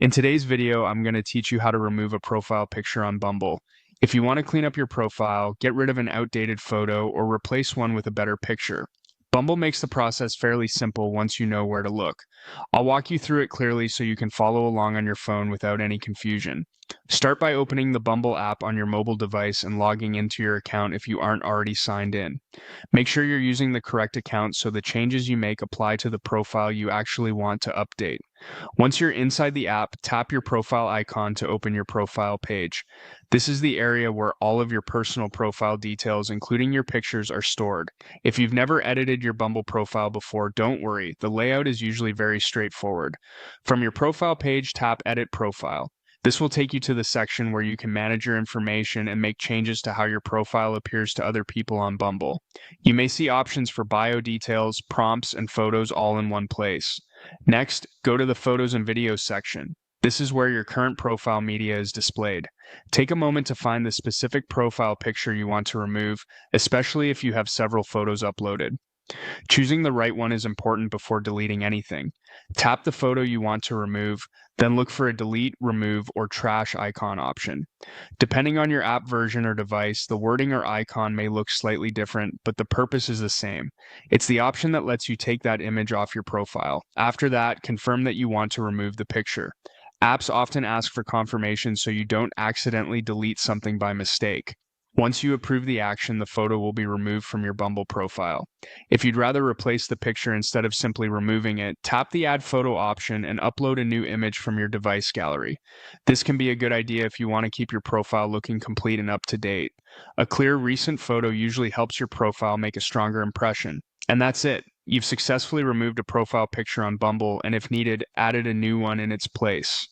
In today's video, I'm going to teach you how to remove a profile picture on Bumble. If you want to clean up your profile, get rid of an outdated photo, or replace one with a better picture, Bumble makes the process fairly simple once you know where to look. I'll walk you through it clearly so you can follow along on your phone without any confusion. Start by opening the Bumble app on your mobile device and logging into your account if you aren't already signed in. Make sure you're using the correct account so the changes you make apply to the profile you actually want to update. Once you're inside the app, tap your profile icon to open your profile page. This is the area where all of your personal profile details, including your pictures, are stored. If you've never edited your Bumble profile before, don't worry. The layout is usually very straightforward. From your profile page, tap Edit Profile. This will take you to the section where you can manage your information and make changes to how your profile appears to other people on Bumble. You may see options for bio details, prompts, and photos all in one place. Next, go to the Photos and Videos section. This is where your current profile media is displayed. Take a moment to find the specific profile picture you want to remove, especially if you have several photos uploaded. Choosing the right one is important before deleting anything. Tap the photo you want to remove, then look for a delete, remove, or trash icon option. Depending on your app version or device, the wording or icon may look slightly different, but the purpose is the same. It's the option that lets you take that image off your profile. After that, confirm that you want to remove the picture. Apps often ask for confirmation so you don't accidentally delete something by mistake. Once you approve the action, the photo will be removed from your Bumble profile. If you'd rather replace the picture instead of simply removing it, tap the Add Photo option and upload a new image from your device gallery. This can be a good idea if you want to keep your profile looking complete and up to date. A clear, recent photo usually helps your profile make a stronger impression. And that's it. You've successfully removed a profile picture on Bumble and, if needed, added a new one in its place.